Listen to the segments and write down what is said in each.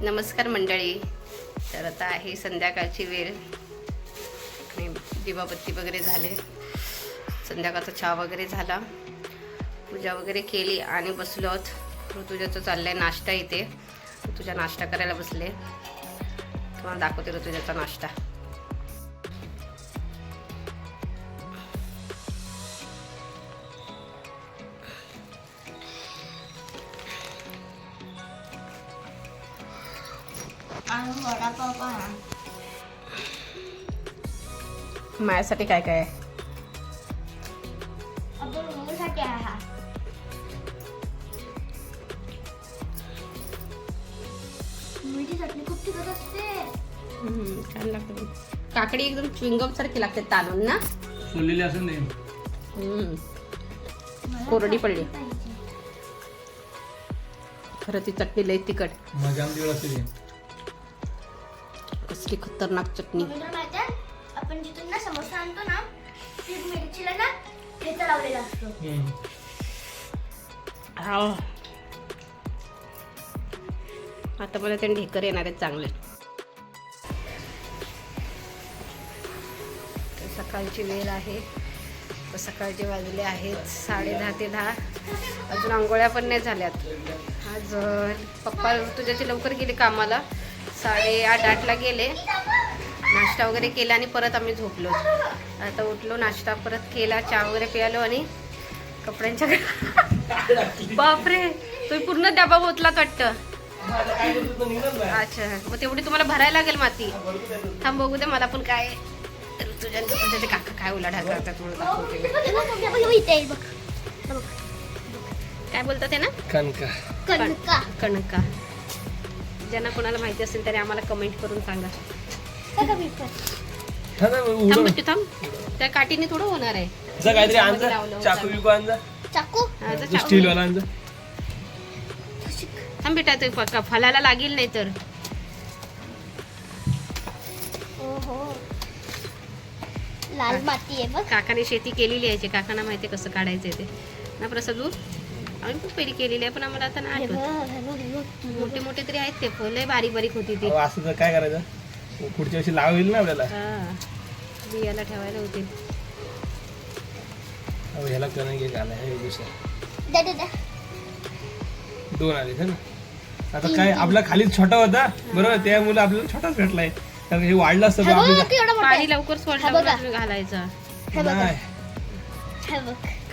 नमस्कार मंडळी. तर आता आहे संध्याकाळची वेळ आणि दिवाबत्ती वगैरे झाले, संध्याकाळचा चहा वगैरे झाला, पूजा वगैरे केली आणि बसलो आहोत. ऋतुजाचं चाललंय नाश्ता. इथे ऋतुजा नाश्ता करायला बसले. तुम्हाला दाखवते ऋतुजाचा नाश्ता. माझ्यासाठी काय काय आहे? छान लागतं. काकडी एकदम च्युइंगम सारखी लागते ताणून ना. सोललेली असं नाही, कोरडी पडली. खरं ती चटणी लई तिखट, मजा असते. कसली खतरनाक चटणी. आपण जिथून ना समोसा आणतो ना, ती मिरचीला ना ठेचा लावलेला असतो. आता मला ते ढेकर येणार आहेत चांगले. तर सकाळची वेळ आहे. सकाळचे वाजले आहेत 10:30 ते 10. अजून आंघोळ्या पण नाही झाल्यात. आज पप्पा ऋतुजाचे लवकर गेले कामाला, 8:30ला गेले. नाश्ता वगैरे केला आणि परत आम्ही झोपलो. आता उठलो, नाश्ता परत केला, चहा वगैरे प्यालो आणि कपड्यांच्या बापरे, तुम्ही पूर्ण डबा बोतलात वाटतं. अच्छा, मग तेवढी तुम्हाला भरायला लागेल माती. थांब बघू दे मला पण काय ऋतुजाचे काका काय उलाढाल करतात म्हणून दाखवते. काय बोलतात ते ना, कणका. कणका. ज्यांना कोणाला माहिती असेल तरी आम्हाला कमेंट करून सांगा. थांब बच्चू थांब, त्या काठीने थोडं होणार आहे. काहीतरी आणजा, चाकू बिकू आणजा, चाकू स्टील वाला आणजा. थांब बेटा, ते फलाला लागेल नाही तर. ओहो, लाल माती आहे बघ. काकाने शेती केलेली आहे, काकांना माहिती कसं काढायचं ते ना. प्रसाद आम्ही पण पहिली केलेली आहे, पण आम्हाला आता नाही आठवत. मोठे मोठे तरी आहेत ते फळ, बारीक बारीक होती ती. असं तर काय करायचं, पुढच्या वर्षी लाव होईल ना आपल्याला. बियाला ठेवायला होते. ह्याला करण घे घाला, हे दुसरं दे. 2 आले ना. आता काय आपला खाली छोटा होता बरोबर, त्यामुळे आपल्याला छोटाच भेटलाय, कारण हे वाढलं असतं तर आपल्याला पाणी लवकर सोडलं घालायचं.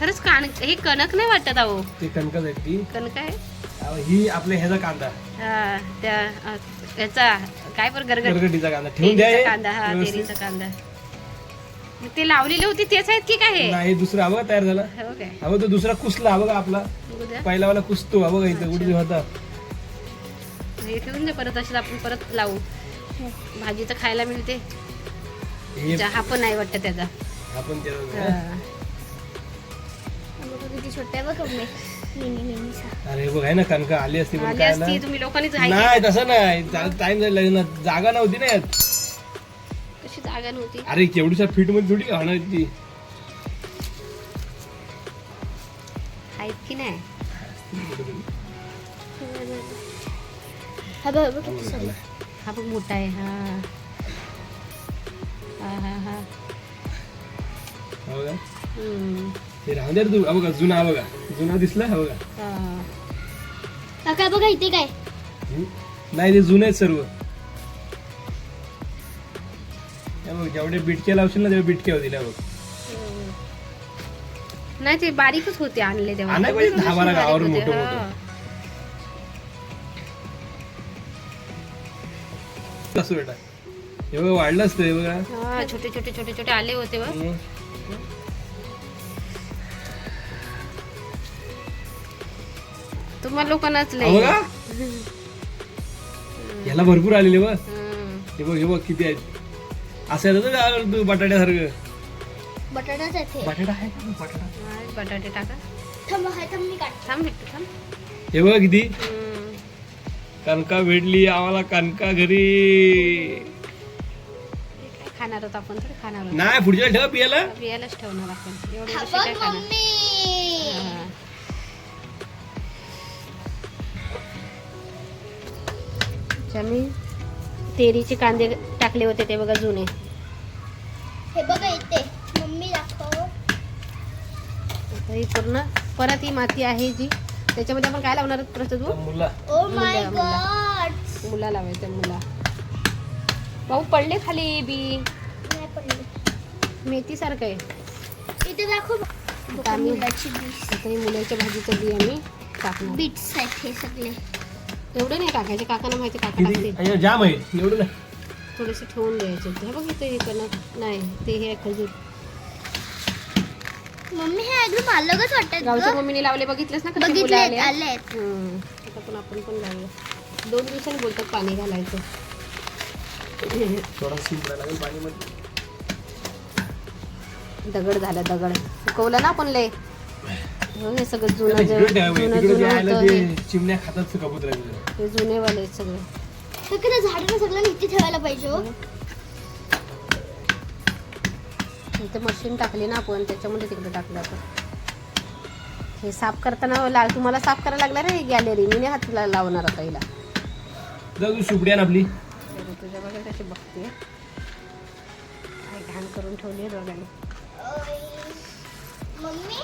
खरंच हे कणक नाही वाटत अहो, ते कणकच आहे. ती कणक आहे. ही आपल्या ह्याचा कांदा, त्या ह्याचा काय पर गरगटीचा कांदा ठेवून द्या. कांदा, हा तेरीचा कांदा. ते लावलेले होते तेच आहेत की काय? नाही, दुसरा हवा तयार झाला. हो काय? हवा तो दुसरा कुसला हवा आपला पहिला वाला कुसतो हवा इथं कुठे होता. हे ठेवून दे, परत असं आपण परत लावू. भाजी तर खायला मिळते. चहा पण नाही वाटत त्याचा. आपण किती छोटे बघ. अरे बघ, आहे ना कणका आली असती, पण काय ना, तुम्ही लोकांनीच नाही तसं नाही. टाइम झाला, जागा नव्हती ना यात. कशी जागा नव्हती. अरे केवढ्या फीट मध्ये थोडी होणार ती. आहेत की नाही. हा बघ मोठा आहे. हा बघा, ते राहून द्या तू. बघा जुना, बघा जुना दिसला. हा बघा काका, बघा इथे काय नाही, ते जुने आहेत सर्व. जेवढे बिटके लावशील ना तेवढे बिटके होतील. बघ नाही, ते बारीकच होते आणले तेव्हा. 10-12 गावावरून मोठे मोठे. कसं बेटा, हे बघ वाढलं असतं. हे बघा छोटे छोटे छोटे छोटे आले होते बघ. तुम्हाला लोकांनाच लय. याला भरपूर आलेले बघ. हे बघ, हे बघ किती आहेत. असं येतं तू बटाट्यासारखं. बटाटाच आहे. बटाटा आहे का? बटाटे टाका. थांब भेटतो थांब. हे बघ किती कणका भेटली आम्हाला. कणका घरी खाणार होतो आपण, थोडी खाणार होतो. नाही, पुढच्या ठेवा पियाला. पियालाच ठेवणार आपण. एवढे हा कसे काय बघ खाणार? मम्मी. इथे आम्ही तेरीचे कांदे टाकले होते ते बघा जुने. हे बघा इथे मम्मी दाखव. आता ही पूर्ण परत ही माती आहे जी त्याच्यामध्ये आपण काय लावणार आहोत प्रसाद भाऊ? मुला ओ माय मुला, मुला. गॉड. मुला लावायचं मुला. भाऊ पडले खाली बी नाही पडली. मेथी सारखं आहे. इथे दाखव. आता आम्ही मुलाची बीट्स. आता ही मुलाच्या भाजीचं बी आम्ही टाकणार. बीट्स आहेत हे सगळे. एवढं नाही टाकायचे काकांना माहिती काका किती टाकते. अय्या, जाम आहे एवढं नाही. थोडेसे ठेवून द्यायचे. हे बघ इथे हे करणार नाही ते हे आहे खजूर. मम्मी हे एकदम अलगच वाटत गावच्या ग. मम्मीने लावले बघितलेस ना कसे फुलं बघितले आले? आलेत. आता पण आपण पण लावूया. 2 दिवसांनी बोलतात पाणी घालायचं. थोडा शिंपडायला लागेल पाणीमध्ये. दगड झाला दगड सुकवलं ना आपण लय. हो, हे सगळं जुनं तिकडे ठेवा, जुनं तिकडे जे आहे ना होतं हे. ते चिमण्या खातात कबुतराचे. हे जुनेवाले आहेत सगळे. सगळं झाडाला सगळं नीती ठेवायला पाहिजे हो. इथे मशीन टाकली ना आपण त्याच्यामध्ये तिकडे टाकलं आपण. हे साफ करताना तुम्हाला साफ करायला लागणार आहे गॅलरी. मी नाही हात लावणार आता हिला. जाऊ तू सुपडी आण आपली. तुझ्या बघा कशी बघते काय घाण करून ठेवली आहे दोघांनी. मम्मी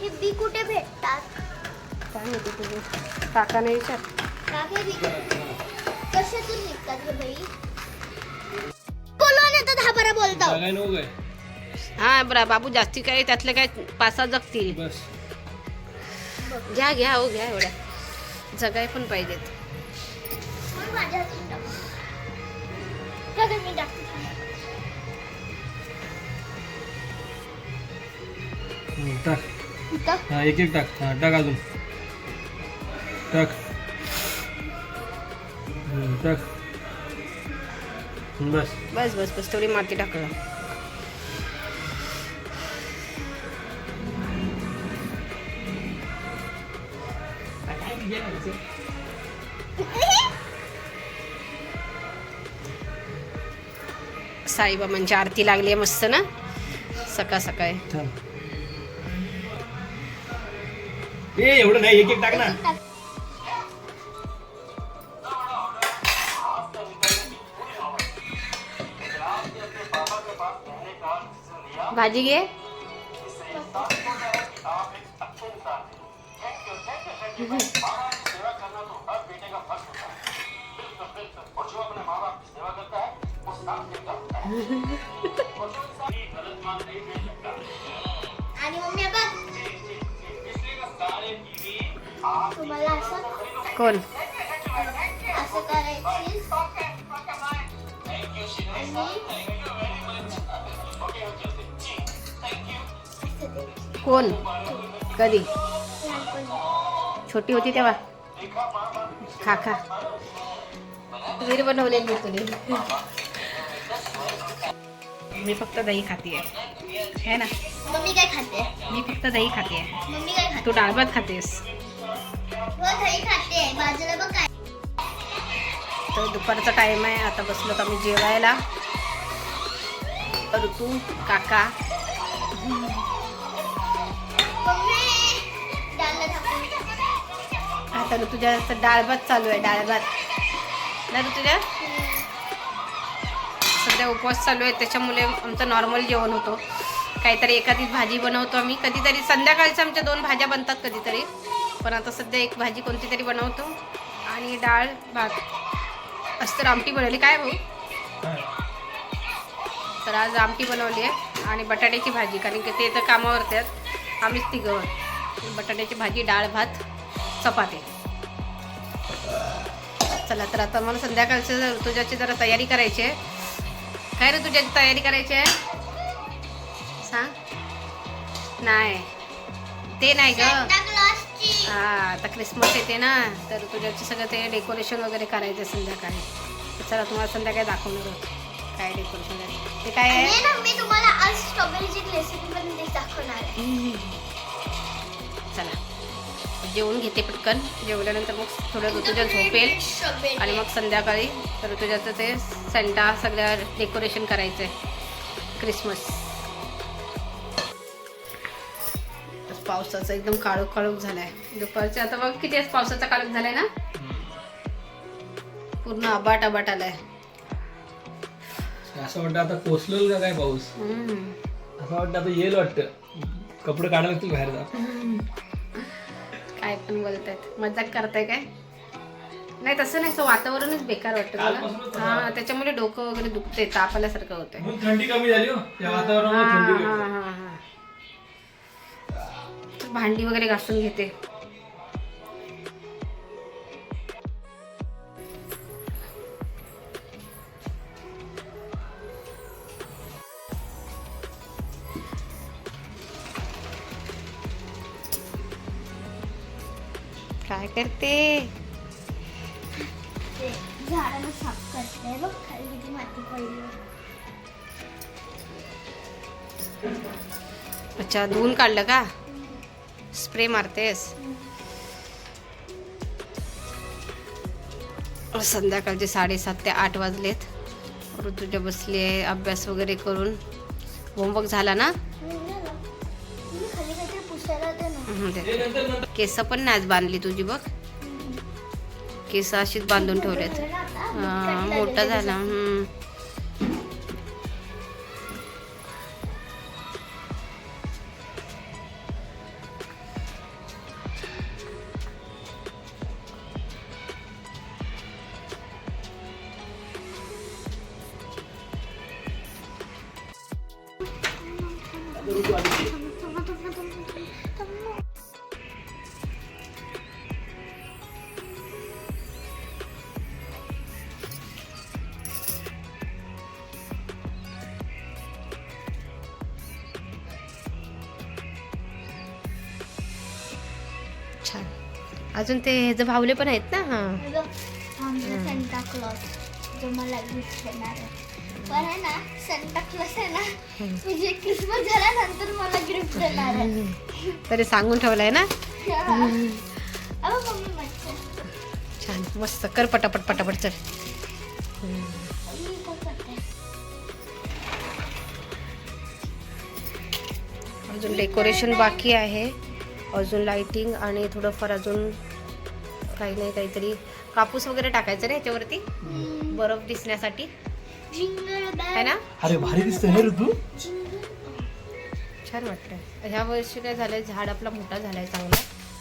हे बी कुठे भेटतात? काय माहिती तुझे काकाने विचार. का हे बी कशातून निघतात हे बाई? बोलवा नाही तर 10-12 बोलतो. काय नको काय हा बरं बाबू जास्ती काय त्यातले काय 5-6 जगतील. बस. घ्या घ्या हो घ्या एवढ्या जगाय पण पाहिजेत. मग माझ्या हातून टाक. का गं मी टाकते. टाक. इथं हा एक एक टाक. हा टाक अजून टाक. टाक. बस. बस बस बस तेवढी माती टाकलं. साईबाबांची आरती लागली आहे मस्त ना सकाळ सकाळी. थांब. ए एवढं नाही एक एक टाक ना. टाक. भाजी घे. आणि मम्मी बघ तुम्हाला असं कोण असं करायची आणि कोण कधी लहानपणी. छोटी होती तेव्हा खा खा वीर बनवलेली तुने. मी फक्त दही खाते आहे ना. मम्मी काय खाते? मी फक्त दही खाते. मम्मी काय खाते? तू डाळ भात खातेस. हो दही खाते. बाजूला बघ काय. तर दुपारचा टाइम आहे. आता बसलो आम्ही जेवायला. ऋतू काका मम्मी डालला टाकून. आता ऋतुजा डाळ भात चालू आहे. डाळ भात ना ऋतुजा. सध्या उपवास चालू आहे त्याच्यामुळे आमचं नॉर्मल जेवण होतं. काहीतरी एखादी भाजी बनवतो आम्ही. कधीतरी संध्याकाळीच आमच्या 2 भाज्या बनतात कधीतरी. पण आता सध्या एक भाजी कोणती तरी बनवतो आणि डाळ भात असतं. आमटी बनवली काय भाऊ. तर आज आमटी बनवली आहे आणि बटाट्याची भाजी. कारण की ते तर कामावरती आहेत. आम्हीच तिघं. बटाट्याची भाजी डाळ भात चपाती. चला तर आता मला संध्याकाळचं ऋतुजाची जरा तयारी करायची आहे. काय ऋतुजाची तयारी करायची आहे सांग. नाही ते नाही ग. सांता क्लॉसची. हा आता क्रिसमस येते ना तर ऋतुजाची सगळं ते डेकोरेशन वगैरे करायचं संध्याकाळी. तर चला तुम्हाला संध्याकाळी दाखवणार आहोत काय डेकोरेशन आहे ते काय आहे. आणि ना मी तुम्हाला आज स्ट्रॉबेरीची रेसिपी पण ते दाखवणार आहे. चला जेवून घेते पटकन. जेवल्यानंतर मग थोडं ऋतुजा झोपेल स्ट्रॉबेरी. आणि मग संध्याकाळी ऋतुजाचं ते सेंटा सगळ्या डेकोरेशन करायचं आहे क्रिसमस. पावसाचा एकदम काळोख काळोख झालाय दुपारचे. आता बघ किती पावसाचा काळोख झालाय ना. पूर्ण आबाट आबाट आलाय. असं वाटतं आता कोसलेल का काय पाऊस. असं वाटतं आता येईल वाटतं. कपडे काढायला लागतील बाहेर जा. काय पण बोलतायत, मजाक करताय काय? नाही तसं नाही, असं वातावरणच बेकार वाटतं कालपासूनच मला. हा त्याच्यामुळे डोकं वगैरे दुखते, ताप आल्यासारखं होतंय. म्हणून थंडी कमी झाली हो या वातावरणामुळे. थंडी कमी झाली. भांडी वगैरे घासून घेते. काय करते? ते झाडाला साफ करते बघ, खाली किती माती पडली. अच्छा, धुवून काढलं का? स्प्रे मारतेस? संध्याकाळचे 7:30 ते 8 वाजलेत. ऋतुजा बसली आहे अभ्यास वगैरे करून. होमवर्क झाला ना? मी खाली काहीतरी पुसायला होते ना. हे नंतर नंतर केस पण नाही आज बांधली तुझी बघ. केस अशीच बांधून ठेवलेत. मोठा झाला. छान. अजून ते ह्याचे भावले पण आहेत ना. सेंटा क्लॉज जो मला गिफ्ट देणार आहे. पण आहे ना, सेंटा क्लॉज आहे ना, म्हणजे क्रिसमस झाल्यानंतर मला गिफ्ट देणार आहे. तरी सांगून ठेवलंय ना. अहो मम्मी मच्छर. छान मस्त कर पटापट पटापट चल. मी पण करते. अजून डेकोरेशन बाकी आहे. अजून लाइटिंग आणि थोडंफार अजून काही नाही, काहीतरी कापूस वगैरे टाकायचं रे ह्याच्यावरती बर्फ दिसण्यासाठी जिंगल आहे बेल ना. अरे भारी दिसतंय हे ऋतू. छान वाटतं. ह्या वर्षी काय झालंय, झाड आपला मोठा झालाय चांगला,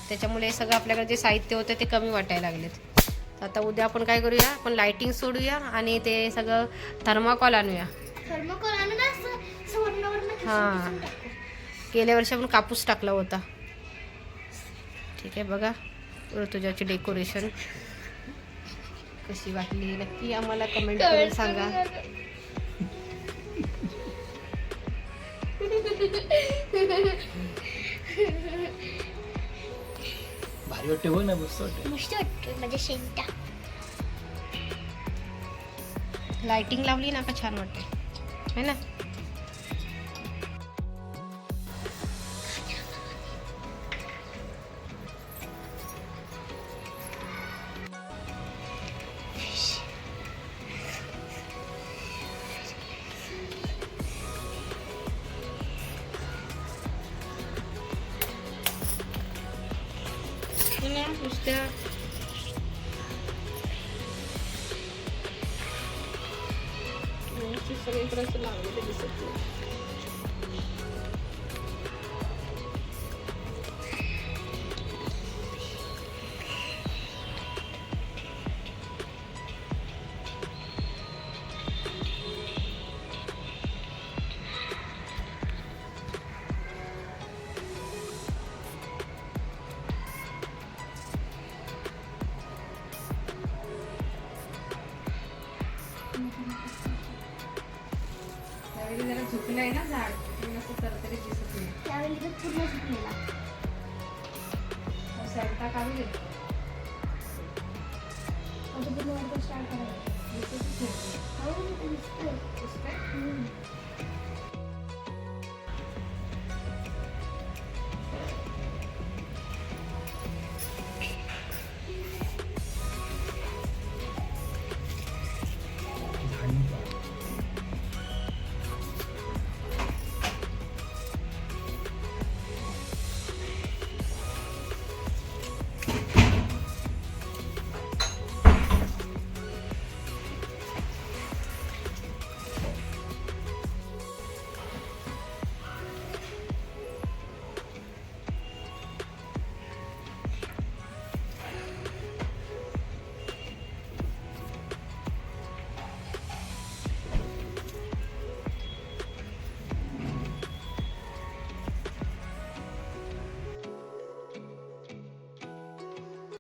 त्याच्यामुळे हे सगळं आपल्याकडे जे साहित्य होतं ते कमी वाटायला लागलेत. आता उद्या आपण काय करूया, आपण लाइटिंग सोडूया आणि ते सगळं थर्माकॉल आणूया. थर्माकोल आणून असं वरनं हां, गेल्या वर्षी आपण कापूस टाकला होता. ठीक आहे, बघा ऋतुजाची डेकोरेशन कशी वाटली नक्की आम्हाला कमेंट करून सांगा. भारी वाटते बघ ना, मस्त वाटते. मस्त वाटतं माझ्या शेंटा. लाइटिंग लावली ना का छान वाटते है ना. नुसत्या सगळीकडे असं लागलेलं दिसत नाही. त्यावेळी जरा झुकलंय ना झाड, म्हणून असं तरतरी दिसत नाही. त्यावेळी तर पूर्ण सुकलेला. सेंटा काढू दे. आता पूर्ण वाटतं स्टार्ट करायला. दिसतच नाही. हो, दिसतंय. दिसतंय?